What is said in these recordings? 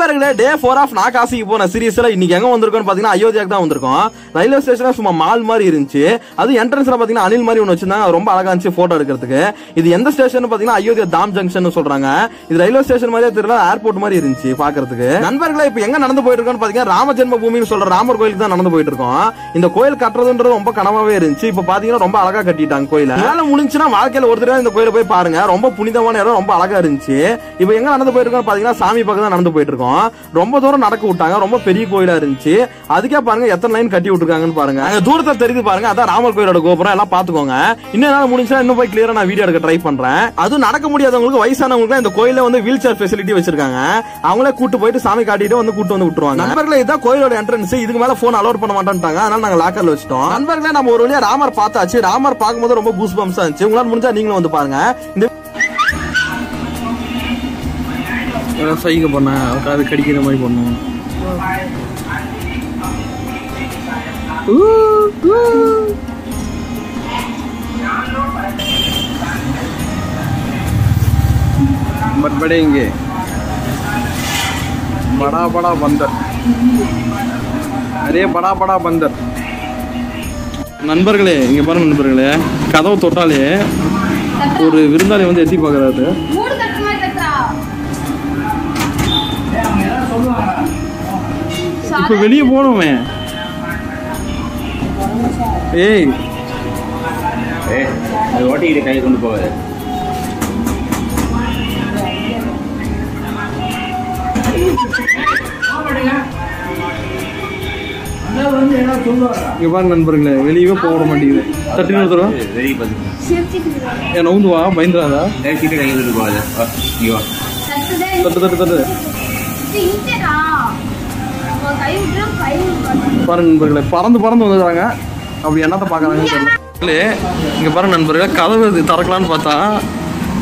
நண்பர்களே டே 4 ஆஃப் நான் காசிக்கு போன சீரிஸ்ல இன்னைக்கு எங்க வந்திருக்கோம்னு பாத்தீங்கன்னா அயோத்தியாக்கு தான் வந்திருக்கோம். ரயில்வே ஸ்டேஷன்ல சும்மா மால் மாதிரி இருந்துச்சு. அது என்ட்ரன்ஸ்ல பாத்தீங்கன்னா அணில் மாதிரி ஒன்னு வச்சிருந்தாங்க. ரொம்ப அழகா இருந்துச்சு போட்டோ எடுக்கிறதுக்கு. இது எந்த ஸ்டேஷன் பாத்தீங்கன்னா அயோத்தியா தாம் ஜங்ஷன் சொல்றாங்க. இது ரயில்வே ஸ்டேஷன் மாதிரியே தெரியல, ஏர்போர்ட் மாதிரி இருந்துச்சு பாக்குறதுக்கு. நண்பர்களே இப்ப எங்க நடந்து போயிட்டு இருக்கோம்னு பாத்தீங்கன்னா ராம ஜென்ம பூமின்னு சொல்ற ராமர் கோயிலுக்கு தான் நடந்து போயிட்டு இருக்கோம். இந்த கோயில் கட்டுறதுன்றது ரொம்ப கனவாவே இருந்துச்சு. இப்ப பாத்தீங்கன்னா ரொம்ப அழகா கட்டிட்டாங்க கோயில. வேலை முடிஞ்சுன்னா வாழ்க்கையில ஒரு தடவை இந்த கோயில போய் பாருங்க. ரொம்ப புனிதமான இடம், ரொம்ப அழகா இருந்துச்சு. இப்ப எங்க நடந்து போயிட்டு இருக்கோம் பாத்தீங்கன்னா சாமி பக்கம் தான் நடந்து போயிட்டு இருக்கோம். ரொம்ப தூரம் நடக்க விட்டாங்க. ரொம்ப பெரிய கோயிலா இருந்துச்சு. அதுக்கே பாருங்க எத்தனை லைன் கட்டி விட்டுருக்காங்கன்னு பாருங்க. அங்க தூரத்துல தெரியுது பாருங்க, அதான் ராமர் கோயிலோட கோபுரம். எல்லாம் பாத்துக்கோங்க. இன்னும் முடிஞ்சா இன்னும் போய் கிளியரா நான் வீடியோ எடுக்க ட்ரை பண்றேன். அதுவும் நடக்க முடியாதவங்களுக்கு, வயசானவங்களுக்கு இந்த கோயில வந்து வீல் சேர் ஃபெசிலிட்டி வச்சிருக்காங்க. அவங்களே கூட்டு போயிட்டு சாமி காட்டிட்டு வந்து கூட்டு வந்து விட்டுருவாங்க. நண்பர்களே இதான் கோயிலோட என்ட்ரன்ஸ். இதுக்கு மேல போன் அலோட் பண்ண மாட்டான்ட்டாங்க. அதனால நாங்க லாக்கர்ல வச்சிட்டோம். நண்பர்களே நம்ம ஒரு வழியா ராமர் பார்த்தாச்சு. ராமர் பார்க்கும்போது ரொம்ப கூஸ் பம்ஸா இருந்துச்சு. உங்களால முடிஞ்சா நீங்களும் வந்து பாருங்க. இந்த சைகை பண்ண அது கடிக்கிற மாதிரி பண்ணும். बट बढ़ेंगे बड़ा बड़ा बंदर. अरे बड़ा बड़ा बंदर. நண்பர்களே இங்க பாருங்க நண்பர்களே, கதவு தொட்டாலே ஒரு விருந்தாளி வந்து எட்டி பாக்குறாரு. இப்ப வெளியே போனோமே. ஏய் ஓட்டிக்கிட்டு கை கொண்டு போகாது. இங்க பாருங்க நண்பர்களே, வெளியவே போக மாட்டேங்குது. தட்டி நிறுத்துறோம். ஏன் நவுந்து வா, பயந்துராதா. தட்டு தட்டு தட்டு பாருங்க நண்பர்களே, பறந்து பறந்து வந்துடுறாங்க. அப்படி என்னத்த பாக்குறாங்கன்னு தெரியல. இங்க பாருங்க நண்பர்களே, கதவு திறக்கலான்னு பார்த்தா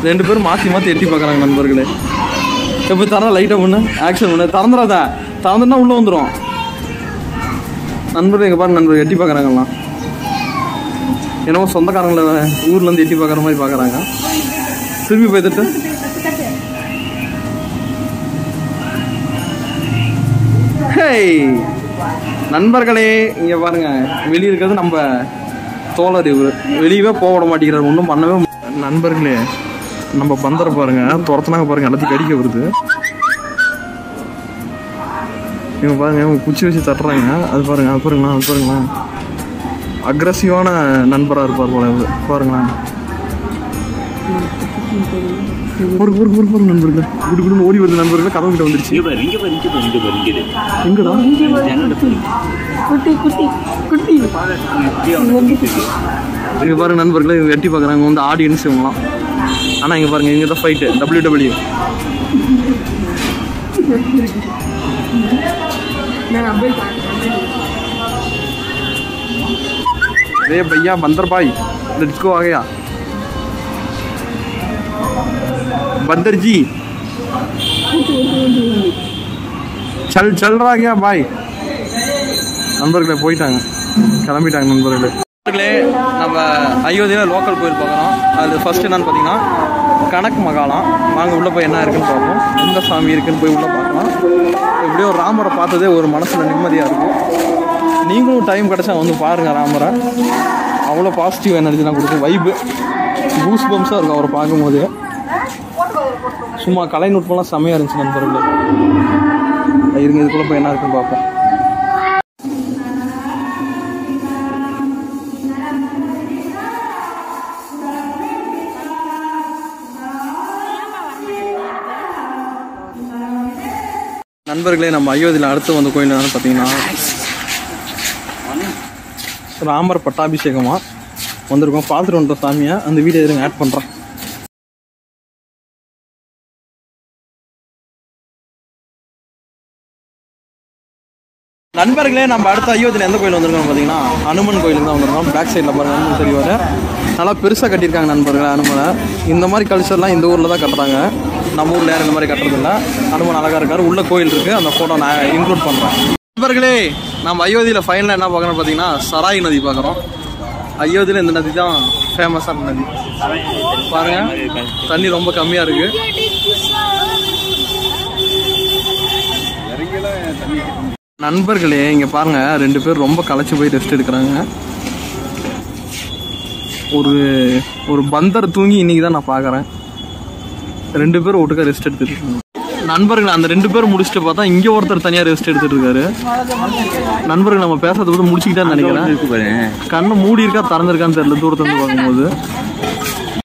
2 பேரும் மாத்தி மாத்தி எட்டி பாக்குறாங்க நண்பர்களே. எப்ப தர லைட்டா பண்ணு, ஆக்ஷன் பண்ணு. திறந்துடாதா, திறந்துனா உள்ள வந்துடும். நண்பர்கள் இங்க பாருங்க நண்பர்கள் எட்டி பாக்குறாங்கலாம். என்னவோ சொந்தக்காரங்கள ஊர்ல இருந்து எட்டி பாக்குற மாதிரி பாக்குறாங்க. திரும்பி போய் தட்டு. நண்பர்களே இங்க பாருங்க, வெளியே இருக்கிறது நம்ம தோழர். இவரு வெளியவே போக விட மாட்டேங்கிறார், ஒன்றும் பண்ணவே. நண்பர்களே நம்ம பந்தரை பாருங்க, துரத்துனாங்க பாருங்க, எல்லாத்தையும் கடிக்க வருது. இவங்க பாருங்க, இவங்க குச்சி வச்சு தட்டுறாங்க. அது பாருங்க, அது பாருங்களா, அது பாருங்களா, அக்ரஸிவான நண்பராக இருப்பார் போல. பாருங்களா ஒரு ஒரு ஒரு ஒரு நண்பர்கள் குடு குடுன்னு ஓடி வருது. நண்பர்கள் கதவு கிட்ட வந்துருச்சு. எங்கடா இங்க பாருங்க நண்பர்களே, இவங்க எட்டி பார்க்குறாங்க. வந்து ஆடியன்ஸ் இவங்களாம். ஆனால் இங்கே பாருங்க, இங்கே தான் ஃபைட்டு WWE. अरे भैया बंदर भाई लेट्स गो आ गया. बंदर जी चल चल रहा क्या भाई. நண்பர்களே போயிட்டாங்க, கிளம்பிட்டாங்க நண்பர்களே. நம்ம அயோத்தியில் லோக்கல் கோயில் பார்க்குறோம். அது ஃபர்ஸ்ட் என்னன்னு பார்த்தீங்கன்னா கணக்கு மகாலம். வாங்க உள்ளே போய் என்ன இருக்குன்னு பார்ப்போம். எந்த சாமி இருக்குன்னு போய் உள்ளே பார்க்கலாம். இப்படியே ஒரு ராமரை பார்த்ததே ஒரு மனசில் நிம்மதியாக இருக்கும். நீங்களும் டைம் கிடச்சா வந்து பாருங்கள் ராமரை. அவ்வளோ பாசிட்டிவ் எனர்ஜி தான் கொடுக்கும். வைப்பு பூஸ் பம்ஸாக இருக்கும் அவரை பார்க்கும்போது. சும்மா கலைநுட்பம்லாம் செம்மையாக இருந்துச்சு நண்பர்கள். இருங்க இதுக்குள்ளே போய் என்ன இருக்குன்னு பார்ப்போம். நண்பர்களே நம்ம அயோத்தியில் அடுத்து வந்த கோயில் என்னன்னு பார்த்தீங்கன்னா ராமர் பட்டாபிஷேகமா வந்திருக்கோம். பார்த்துட்டு வந்துட்டோம் சாமியை. அந்த வீடியோ எதுவும் ஆட் பண்ணுறேன். நண்பர்களே நம்ம அடுத்த அயோத்தியில் எந்த கோயில் வந்திருக்கோம் பார்த்தீங்கன்னா அனுமன் கோயிலுக்கு தான் வந்திருக்கோம். பேக் சைடில் பாருங்க, அனுமன் தெரிவாரு. நல்லா பெருசாக கட்டியிருக்காங்க நண்பர்களே அனுமனை. இந்த மாதிரி கல்ச்சர்லாம் இந்த ஊரில் தான் கட்டுறாங்க. நம்ம ஊரில் யாரும் இந்த மாதிரி கட்டுறதில்ல. அனுமன் அழகாக இருக்காரு. உள்ள கோயில் இருக்குது, அந்த ஃபோட்டோ நான் இன்க்ளூட் பண்ணுறேன். நண்பர்களே நம்ம அயோத்தியில் ஃபைனலாக என்ன பார்க்குறோம் பார்த்தீங்கன்னா சராய் நதி பார்க்குறோம். அயோத்தியில் இந்த நதி தான் ஃபேமஸான நதி. பாருங்கள் தண்ணி ரொம்ப கம்மியாக இருக்குது. நண்பர்களே இங்க பாருங்க, 2 பேர் ரொம்ப களைச்சு போய் ரெஸ்ட் எடுக்கிறாங்க. ஒரு பந்தர் தூங்கி இன்னைக்கு தான் நான் பாக்குறேன். 2 பேரும் ஒட்டுக்கா ரெஸ்ட் எடுத்துட்டு இருக்காங்க. நண்பர்கள் அந்த 2 பேரும் முடிச்சுட்டு பார்த்தா இங்க ஒருத்தர் தனியா ரெஸ்ட் எடுத்துட்டு இருக்காரு. நண்பர்கள் நம்ம பேசுறத கூட முடிச்சுக்கிட்டான்னு நினைக்கிறேன். கண்ணு மூடி இருக்கா திறந்திருக்கான்னு தெரியல தூரத்துல இருந்து பார்க்கும்போது.